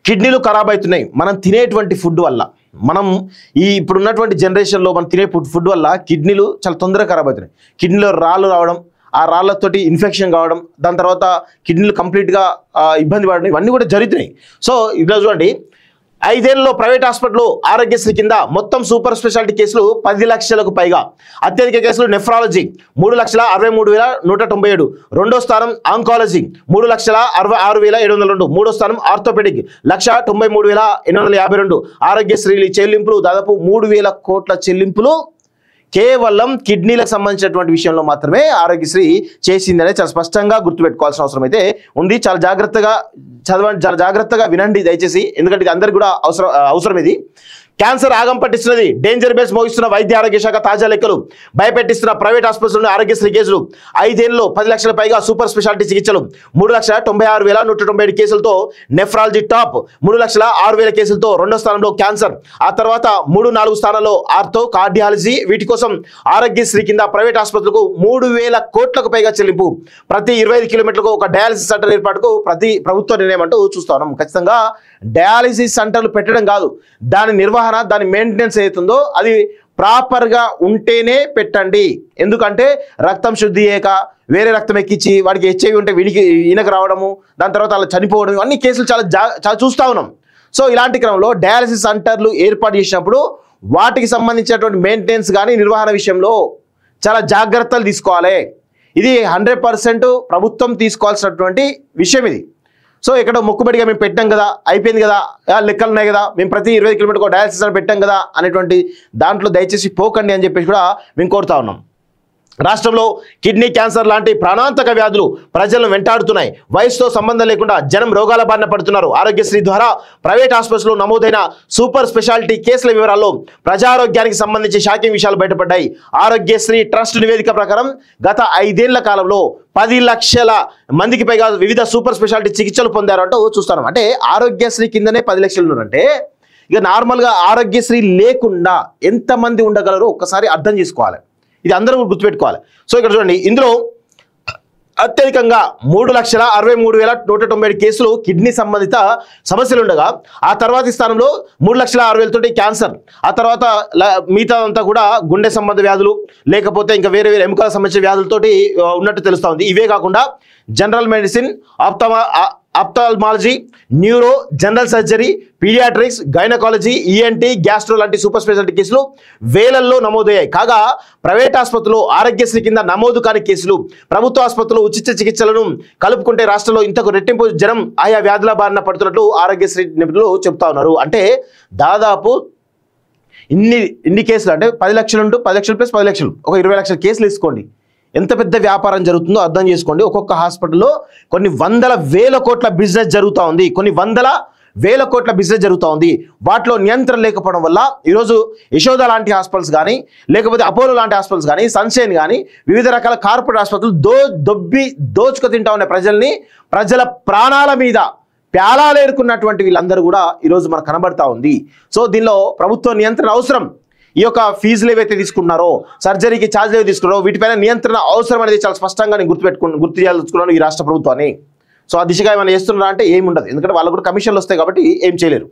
కిడ్నీలు ఖరాబ్ అవుతున్నాయి మనం తినేటువంటి ఫుడ్ వల్ల. మనం ఈ ఇప్పుడున్నటువంటి జనరేషన్లో మనం తినే ఫుడ్ వల్ల కిడ్నీలు చాలా తొందరగా ఖరాబ్ అవుతున్నాయి. కిడ్నీలో రాళ్ళు రావడం, ఆ రాళ్లతోటి ఇన్ఫెక్షన్ కావడం, దాని తర్వాత కిడ్నీలు కంప్లీట్గా ఇబ్బంది పడడం, ఇవన్నీ కూడా జరుగుతున్నాయి. సో ఇలా చూడండి, 5 ఏళ్లలో ప్రైవేట్ హాస్పిటల్ ఆరోగ్యశ్రీ కింద మొత్తం సూపర్ స్పెషాలిటీ కేసులు 10 లక్షలకు పైగా. అత్యధిక కేసులు నెఫ్రాలజీ 3,63,197. రెండో స్థానం ఆంకాలజీ 3,66,702. మూడో స్థానం ఆర్థోపెడిక్ 1,93,852. ఆరోగ్యశ్రీ చెల్లింపులు దాదాపు 3,000 కోట్ల చెల్లింపులు కేవలం కిడ్నీలకు సంబంధించినటువంటి విషయంలో మాత్రమే ఆరోగ్యశ్రీ చేసిందనే చాలా స్పష్టంగా గుర్తుపెట్టుకోవాల్సిన అవసరం అయితే ఉంది. చాలా జాగ్రత్తగా చదవండి, చాలా జాగ్రత్తగా వినండి దయచేసి, ఎందుకంటే ఇది అందరికీ కూడా అవసరం. ఇది క్యాన్సర్ ఆగం పట్టిస్తున్నది. డేంజర్ బేస్ మోగిస్తున్న వైద్య ఆరోగ్య శాఖ తాజా లెక్కలు. భయపెట్టిస్తున్న ప్రైవేట్ హాస్పిటల్లోని ఆరోగ్యశ్రీ కేసులు. 5 ఏళ్లలో 10 లక్షల పైగా సూపర్ స్పెషాలిటీ చికిత్సలు. 3,96,197 కేసులతో నెఫ్రాలజీ టాప్. 3,06,000 కేసులతో రెండో స్థానంలో క్యాన్సర్. ఆ తర్వాత 3-4 స్థానాల్లో ఆర్థో, కార్డియాలజీ. వీటి కోసం ఆరోగ్యశ్రీ కింద ప్రైవేట్ ఆసుపత్రులకు 3,000 కోట్లకు పైగా చెల్లింపు. ప్రతి 25 కిలోమీటర్లకు ఒక డయాలసిస్ సెంటర్ ఏర్పాటుకు ప్రభుత్వ నిర్ణయం అంటూ చూస్తా ఉన్నాం. ఖచ్చితంగా డయాలసిస్ సెంటర్లు పెట్టడం కాదు, దాని నిర్వహణ, దాని మెయింటెనెన్స్ అవుతుందో అది ప్రాపర్గా ఉంటేనే పెట్టండి. ఎందుకంటే రక్తం శుద్ధి చేయక వేరే రక్తం ఎక్కించి వాడికి హెచ్ఐవి ఉంటే వీడికి ఈయనకు రావడము, దాని తర్వాత అలా చనిపోవడం, ఇవన్నీ కేసులు చాలా చూస్తూ ఉన్నాం. సో ఇలాంటి క్రమంలో డయాలసిస్ సెంటర్లు ఏర్పాటు చేసినప్పుడు వాటికి సంబంధించినటువంటి మెయింటెనెన్స్ కానీ నిర్వహణ విషయంలో చాలా జాగ్రత్తలు తీసుకోవాలి. ఇది 100% ప్రభుత్వం తీసుకోవాల్సినటువంటి విషయం ఇది. సో ఇక్కడ మొక్కుబడిగా మేము పెట్టాం కదా, అయిపోయింది కదా, లెక్కలు ఉన్నాయి కదా, మేము ప్రతి 20 కిలోమీటర్కి డయాలసిస్ అని పెట్టాం కదా అనేటువంటి దాంట్లో దయచేసి పోకండి అని చెప్పేసి కూడా మేము కోరుతా ఉన్నాం. రాష్ట్రంలో కిడ్నీ క్యాన్సర్ లాంటి ప్రాణాంతక వ్యాధులు ప్రజలను వెంటాడుతున్నాయి. వయసుతో సంబంధం లేకుండా జనం రోగాల బారిన పడుతున్నారు. ఆరోగ్యశ్రీ ద్వారా ప్రైవేట్ హాస్పిటల్లో నమోదైన సూపర్ స్పెషాలిటీ కేసుల వివరాల్లో ప్రజారోగ్యానికి సంబంధించి షాకింగ్ విషయాలు బయటపడ్డాయి. ఆరోగ్యశ్రీ ట్రస్ట్ నివేదిక ప్రకారం గత 5 ఏళ్ల కాలంలో 10 లక్షల మందికి పైగా వివిధ సూపర్ స్పెషాలిటీ చికిత్సలు పొందారు అంటూ చూస్తాం. అంటే ఆరోగ్యశ్రీ కిందనే 10 లక్షలు ఉన్నారంటే ఇక నార్మల్గా ఆరోగ్యశ్రీ లేకుండా ఎంతమంది ఉండగలరో ఒక్కసారి అర్థం చేసుకోవాలి. ఇది అందరూ గుర్తుపెట్టుకోవాలి. సో ఇక్కడ చూడండి, ఇందులో అత్యధికంగా 3,63,197 కేసులు కిడ్నీ సంబంధిత సమస్యలు ఉండగా ఆ తర్వాతి స్థానంలో 3,60,000 తోటి క్యాన్సర్. ఆ తర్వాత మిగతా అంతా కూడా గుండె సంబంధ వ్యాధులు, లేకపోతే ఇంకా వేరే ఎముకల సంబంధించిన వ్యాధులతోటి ఉన్నట్టు తెలుస్తూ ఉంది. ఇవే కాకుండా general medicine, ophthalmology, neuro, general surgery, paediatrics, gynaecology, ENT, gastro లాంటి సూపర్ స్పెషాలిటీ కేసులు వేలల్లో నమోదయ్యాయి. కాగా ప్రైవేట్ ఆసుపత్రులు ఆరోగ్యశ్రీ కింద నమోదు కాని కేసులు, ప్రభుత్వ ఆసుపత్రులు ఉచిత చికిత్సలు కలుపుకుంటే రాష్ట్రంలో ఇంతకు రెట్టింపు జనం ఆయా వ్యాధుల బారిన పడుతున్నట్లు ఆరోగ్యశ్రీ నిపుణులు చెప్తా ఉన్నారు. అంటే దాదాపు ఇన్ని కేసులు, అంటే 10 లక్షలు ఉంటూ 10 లక్షలు ప్లస్ 10 లక్షలు, ఒక 20 లక్షల కేసులు తీసుకోండి. ఎంత పెద్ద వ్యాపారం జరుగుతుందో అర్థం చేసుకోండి. ఒక్కొక్క హాస్పిటల్లో కొన్ని 100,000 కోట్ల బిజినెస్ జరుగుతూ ఉంది, కొన్ని 100,000 కోట్ల బిజినెస్ జరుగుతూ ఉంది. వాటిలో నియంత్రణ లేకపోవడం వల్ల ఈరోజు యశోద లాంటి హాస్పిటల్స్ కానీ, లేకపోతే అపోలో లాంటి హాస్పిటల్స్ కానీ, సన్షైన్ కానీ, వివిధ రకాల కార్పొరేట్ హాస్పిటల్ దోచుకు తింటా ఉన్న ప్రజల ప్రాణాల మీద ప్యాలాలేరుకున్నటువంటి వీళ్ళందరూ కూడా ఈరోజు మనకు కనబడతా ఉంది. సో దీనిలో ప్రభుత్వ నియంత్రణ అవసరం. ఈ యొక్క ఫీజులు ఏవైతే తీసుకున్నారో, సర్జరీకి ఛార్జీలు ఏవైతే తీసుకున్నారో, వీటిపైన నియంత్రణ అవసరం అనేది చాలా స్పష్టంగా నేను గుర్తు చేయాలనుకున్నాను ఈ రాష్ట్ర ప్రభుత్వాన్ని. సో ఆ దిశగా ఏమైనా చేస్తున్నారా అంటే ఏమి ఉండదు, ఎందుకంటే వాళ్ళకు కూడా కమిషన్లు వస్తాయి కాబట్టి ఏం చేయలేరు.